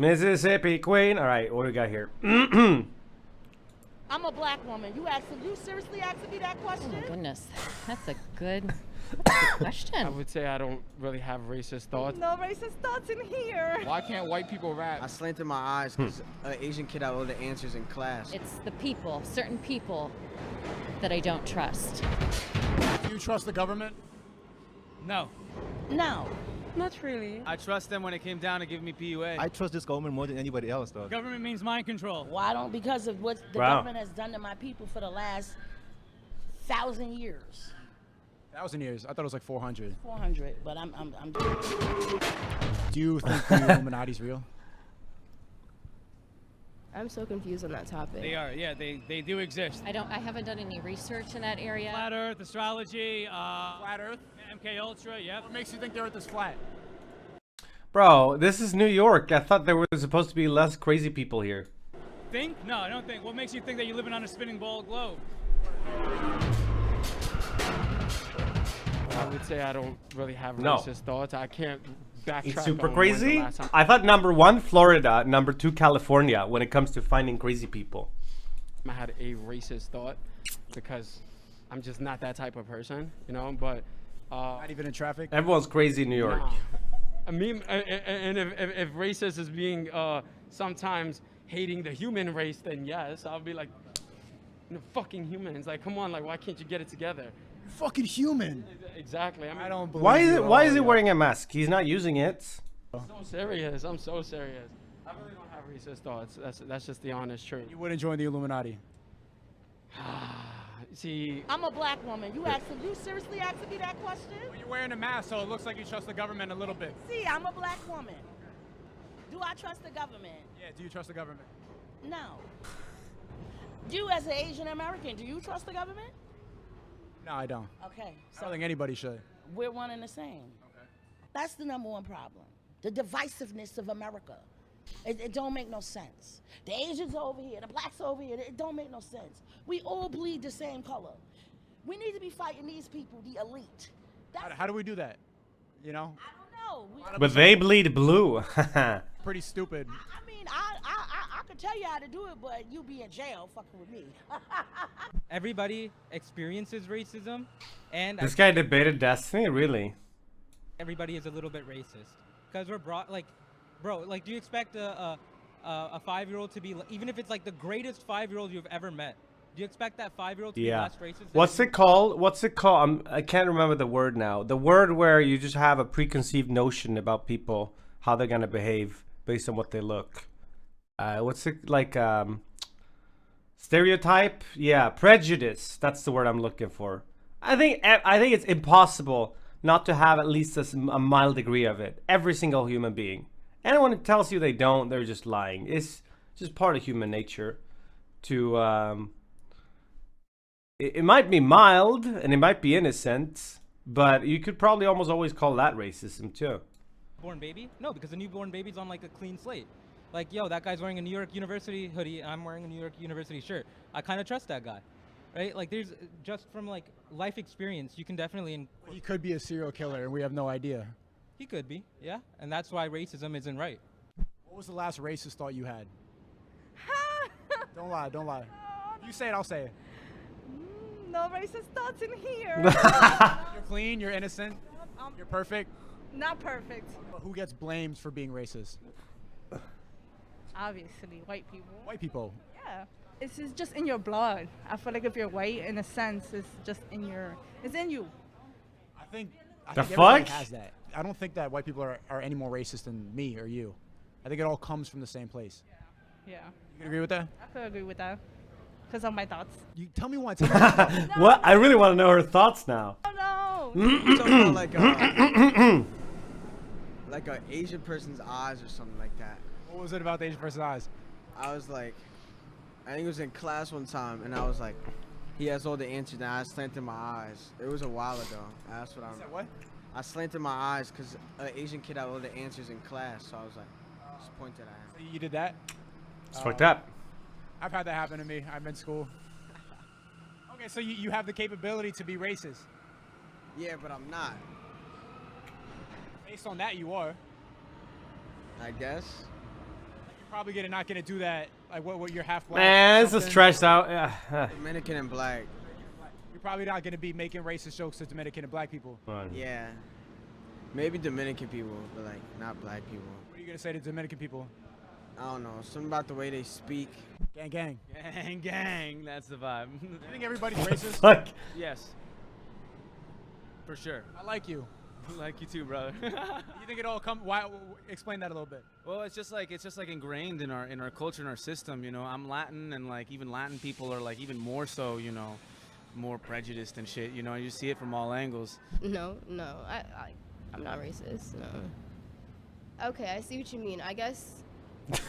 Mississippi Queen. All right, what do we got here? I'm a black woman. You seriously asking me that question? Oh my goodness, that's a good question. I would say I don't really have racist thoughts. No racist thoughts in here. Why can't white people rap? I slanted my eyes because an Asian kid had all the answers in class. It's the people, certain people, that I don't trust. Do you trust the government? No. No. Not really. I trust them when it came down to giving me PUA. I trust this government more than anybody else, though. Government means mind control. Why don't? Because of what the government has done to my people for the last 1,000 years. 1,000 years. I thought it was like 400. 400, but I'm Do you think the Illuminati's real? I'm so confused on that topic. They are, yeah, they do exist. I haven't done any research in that area. Flat Earth, astrology, Flat Earth? MK Ultra, yep. What makes you think the Earth is flat? Bro, this is New York. I thought there were supposed to be less crazy people here. Think? No, I don't think. What makes you think that you're living on a spinning ball globe? I would say I don't really have racist thoughts. I can't backtrack. It's super on crazy. when the last time I thought number 1, Florida. Number 2, California, when it comes to finding crazy people. I had a racist thought because I'm just not that type of person, you know. But Not even in traffic? Everyone's crazy in New York. nah. I mean, and if racist is being sometimes hating the human race, then yes, I'll be like, fucking humans. Like, come on, like, why can't you get it together? You're fucking human. Exactly. I mean, I don't believe Why is you it? at Why all, is he yo. wearing a mask? He's not using it. I'm so serious. I'm so serious. I really don't have racist thoughts. That's just the honest truth. You wouldn't join the Illuminati. See, I'm a black woman. You seriously asking me that question? Well, you're wearing a mask, so it looks like you trust the government a little bit. See, I'm a black woman. Do I trust the government? Yeah, do you trust the government? No. You as an Asian American, do you trust the government? No, I don't. Okay, I so don't think anybody should. we're one and the same. Okay. That's the number one problem. The divisiveness of America. It don't make no sense. The Asians are over here, the blacks are over here. It don't make no sense. We all bleed the same color. We need to be fighting these people, the elite. How do we do that? You know? I don't know. But they bleed blue. Pretty stupid. I mean, I could tell you how to do it, but you'll be in jail fucking with me. Everybody experiences racism, and This guy debated Destiny, really? everybody is a little bit racist. Because we're brought, like, bro, like, do you expect a 5-year-old to be, even if it's like the greatest 5-year-old you've ever met, do you expect that 5-year-old to be Yeah. less racist than What's you? it called? What's it called? I can't remember the word now. The word where you just have a preconceived notion about people, how they're gonna behave based on what they look. What's it like? Stereotype? Yeah, prejudice. That's the word I'm looking for. I think it's impossible not to have at least a mild degree of it. Every single human being. Anyone who tells you they don't, they're just lying. It's just part of human nature to it might be mild and it might be innocent, but you could probably almost always call that racism too. Newborn baby? No, because a newborn baby's on like a clean slate. Like, yo, that guy's wearing a New York University hoodie, I'm wearing a New York University shirt. I kind of trust that guy, right? Like, there's just from like life experience, you can definitely. He could be a serial killer and we have no idea. He could be, yeah, and that's why racism isn't right. What was the last racist thought you had? Don't lie, don't lie. You say it, I'll say it. No racist thoughts in here. You're clean, you're innocent, you're perfect. Not perfect. But who gets blamed for being racist? Obviously, white people. White people. Yeah. It's just in your blood. I feel like if you're white, in a sense, it's just in your, it's in you. I think The everybody fuck? has that. I don't think that white people are any more racist than me or you. I think it all comes from the same place. Yeah. You can agree with that? I could agree with that. Because of my thoughts. You tell me one. Tell me one. What? I really want to know her thoughts now. Oh no! You're talking about like a Asian person's eyes or something like that. What was it about the Asian person's eyes? I was like, I think it was in class one time, and I was like, he has all the answers, and I slanted my eyes. It was a while ago. That's what I'm. What? I slanted my eyes because an Asian kid had all the answers in class, so I was like, just pointed at him. So you did that? It's fucked up. I've had that happen to me. I'm in school. Okay, so you have the capability to be racist. Yeah, but I'm not. Based on that, you are. I guess. Probably not gonna do that. Like what you're half black. Man, this is stressed out. Yeah. Dominican and black. You're probably not gonna be making racist jokes to Dominican and black people. Yeah. Maybe Dominican people, but like not black people. What are you gonna say to Dominican people? I don't know. Something about the way they speak. Gang, gang. Gang, gang. That's the vibe. You think everybody's racist? Fuck. Yes. For sure. I like you. I like you too, brother. You think it all come? Why? Explain that a little bit. Well, it's just like ingrained in our culture and our system. You know, I'm Latin, and like even Latin people are like even more so. You know, more prejudiced and shit. You know, you see it from all angles. No, I'm not racist. No. Okay, I see what you mean. I guess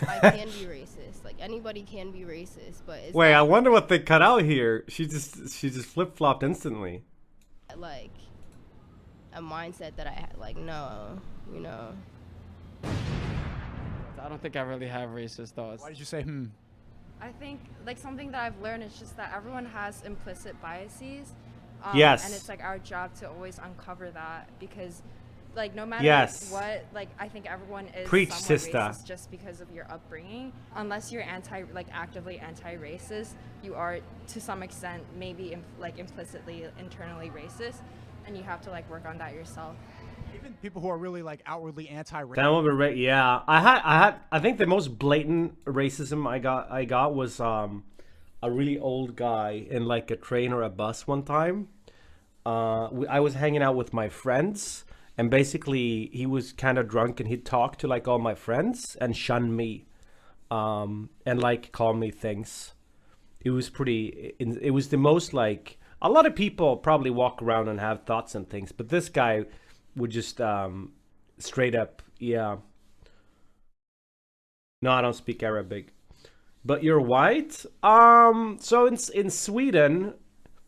I can be racist. Like anybody can be racist, but it's Wait, I wonder what they cut out here. She just flip flopped instantly. like a mindset that I had. Like no, you know. I don't think I really have racist thoughts. Why did you say hmm? I think like something that I've learned is just that everyone has implicit biases. Yes. And it's like our job to always uncover that because like no matter what, like I think everyone is Preach, somewhat sister. racist just because of your upbringing. Unless you're actively anti-racist, you are to some extent maybe implicitly internally racist, and you have to like work on that yourself. Even people who are really like outwardly anti-racist. That would be yeah. I think the most blatant racism I got was a really old guy in like a train or a bus one time. I was hanging out with my friends, and basically he was kind of drunk, and he'd talk to like all my friends and shun me, and like call me things. It was it was the most like, a lot of people probably walk around and have thoughts and things, but this guy would just straight up, yeah. No, I don't speak Arabic. But you're white? So in Sweden,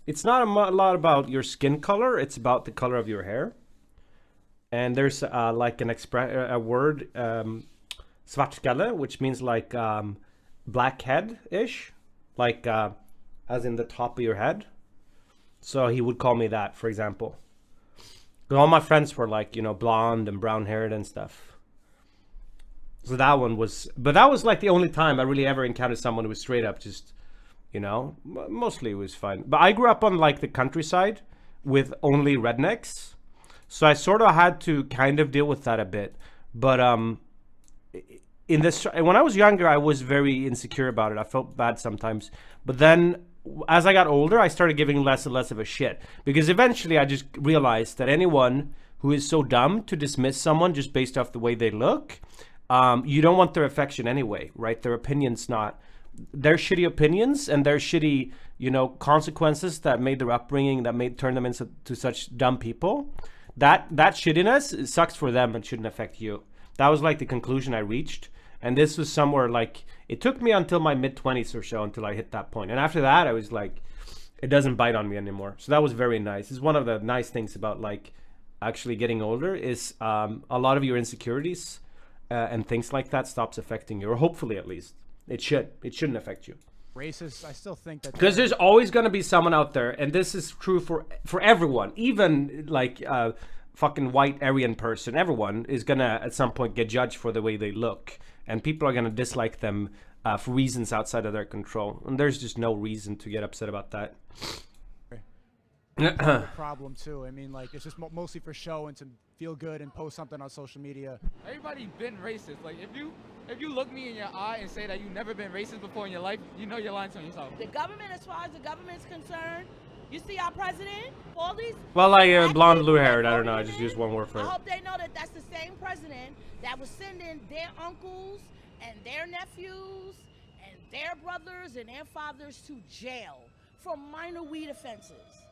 it's not a lot about your skin color, it's about the color of your hair. And there's like a word, svartskalle, which means like black head-ish, like as in the top of your head. So he would call me that, for example. But all my friends were like, you know, blonde and brown haired and stuff. So that one was, but that was like the only time I really ever encountered someone who was straight up just, you know, mostly it was fine. But I grew up on like the countryside with only rednecks. So I sort of had to kind of deal with that a bit. But when I was younger, I was very insecure about it. I felt bad sometimes. But then as I got older, I started giving less and less of a shit, because eventually I just realized that anyone who is so dumb to dismiss someone just based off the way they look, you don't want their affection anyway, right? Their opinions, not their shitty opinions and their shitty, you know, consequences that made their upbringing, that made turn them into such dumb people. That shittiness sucks for them and shouldn't affect you. That was like the conclusion I reached. And this was somewhere like, it took me until my mid-20s or so until I hit that point. And after that, I was like, it doesn't bite on me anymore. So that was very nice. It's one of the nice things about like actually getting older is a lot of your insecurities and things like that stops affecting you, or hopefully at least. It shouldn't affect you. Racist, I still think that. Because there's always going to be someone out there, and this is true for everyone, even like fucking white Aryan person. Everyone is going to at some point get judged for the way they look. And people are going to dislike them for reasons outside of their control. And there's just no reason to get upset about that. A problem too. I mean, like, it's just mostly for show and to feel good and post something on social media. Everybody been racist. Like if you look me in your eye and say that you've never been racist before in your life, you know you're lying to yourself. The government, as far as the government's concerned, you see our president, all these. Well, like blonde, blue haired. I don't know. I just used one word for it. I hope they know that that's the same president that was sending their uncles and their nephews and their brothers and their fathers to jail for minor weed offenses.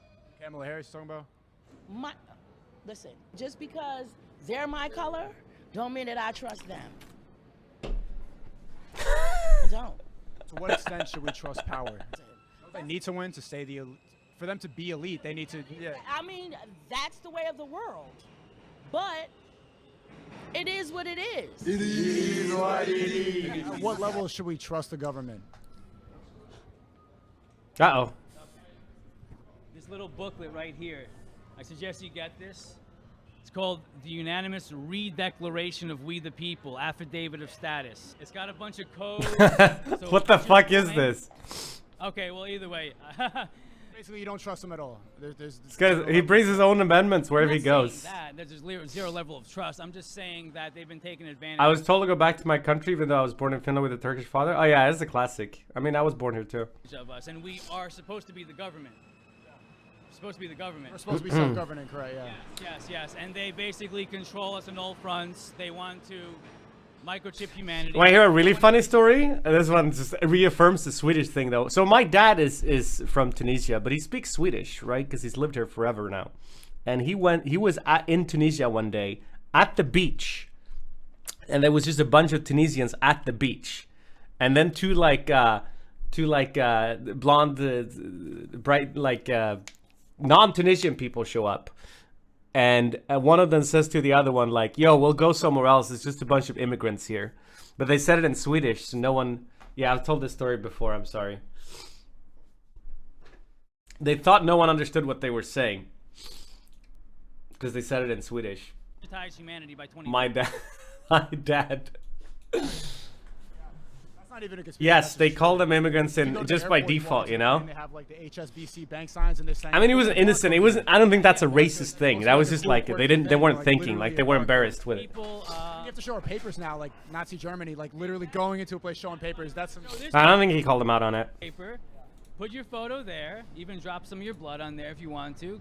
Kamala Harris talking about? Listen, just because they're my color, don't mean that I trust them. I don't. To what extent should we trust power? They need to win to stay for them to be elite, they need to. Yeah. I mean, that's the way of the world. But it is what it is. It is what it is. At what level should we trust the government? This little booklet right here, I suggest you get this. It's called the Unanimous Redeclaration of We the People, Affidavit of Status. It's got a bunch of codes. So What the fuck is this? Okay, well, either way. Basically, you don't trust him at all. This guy, he brings his own amendments wherever he goes. There's zero level of trust. I'm just saying that they've been taking advantage. I was told to go back to my country even though I was born in Finland with a Turkish father. Oh yeah, it's a classic. I mean, I was born here too. Of us, and we are supposed to be the government. We're supposed to be the government. We're supposed to be self-governing, correct? Yeah. Yes. And they basically control us on all fronts. They want to microchip humanity. Want to hear a really funny story? This one just reaffirms the Swedish thing, though. So my dad is from Tunisia, but he speaks Swedish, right? Because he's lived here forever now. And he was in Tunisia one day at the beach, and there was just a bunch of Tunisians at the beach, and then two blonde, bright non-Tunisian people show up. And one of them says to the other one, like, yo, we'll go somewhere else. It's just a bunch of immigrants here. But they said it in Swedish, so no one... Yeah, I've told this story before. I'm sorry. They thought no one understood what they were saying. Because they said it in Swedish. Humanity by 20. My dad... Not even a conspiracy. Yes, they call them immigrants in just by default, you know. And they have like the HSBC bank signs, and they're saying. I mean, he was innocent. It wasn't. I don't think that's a racist thing. That was just like they weren't thinking, like they were embarrassed with it. You have to show our papers now, like Nazi Germany, like literally going into a place showing papers. That's. I don't think he called them out on it. Paper, put your photo there. Even drop some of your blood on there if you want to.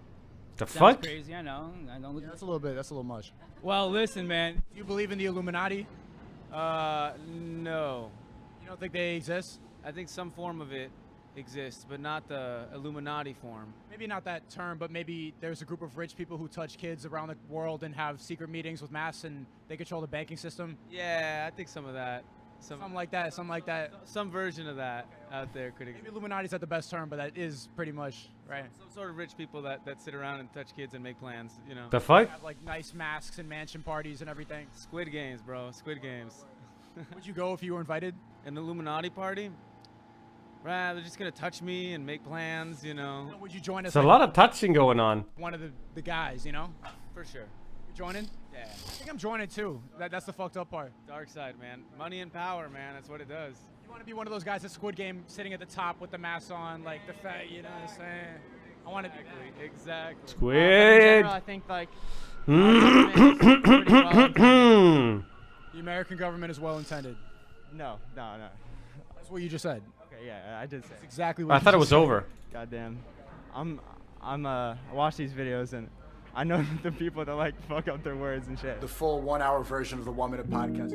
The Sounds fuck? Crazy, I know. I don't look. Yeah, that's a little bit. That's a little much. Well, listen, man. You believe in the Illuminati? No. You don't think they exist? I think some form of it exists, but not the Illuminati form. Maybe not that term, but maybe there's a group of rich people who touch kids around the world and have secret meetings with masks, and they control the banking system. Yeah, I think some of that. Something like that. Something like that. Some version of that out there could exist. Maybe Illuminati's not the best term, but that is pretty much right. Some sort of rich people that sit around and touch kids and make plans, you know. The fuck? Have, like nice masks and mansion parties and everything. Squid Games, bro. Squid Games. Would you go if you were invited? An Illuminati party? Right, they're just gonna touch me and make plans, you know. Would you join us? There's a lot of touching going on. One of the guys, you know. For sure. You joining? Yeah. I think I'm joining too. That's the fucked up part. Dark side, man. Money and power, man. That's what it does. You want to be one of those guys at Squid Game sitting at the top with the mask on, like the fat, you know what I'm saying? I want to be exactly. Squid. In general, I think like the American government is well intended. No. That's what you just said. Okay, yeah, I did say. That's exactly what I thought it was over. Goddamn. I watch these videos and I know the people that like fuck up their words and shit. The full 1 hour version of the 1 minute podcast.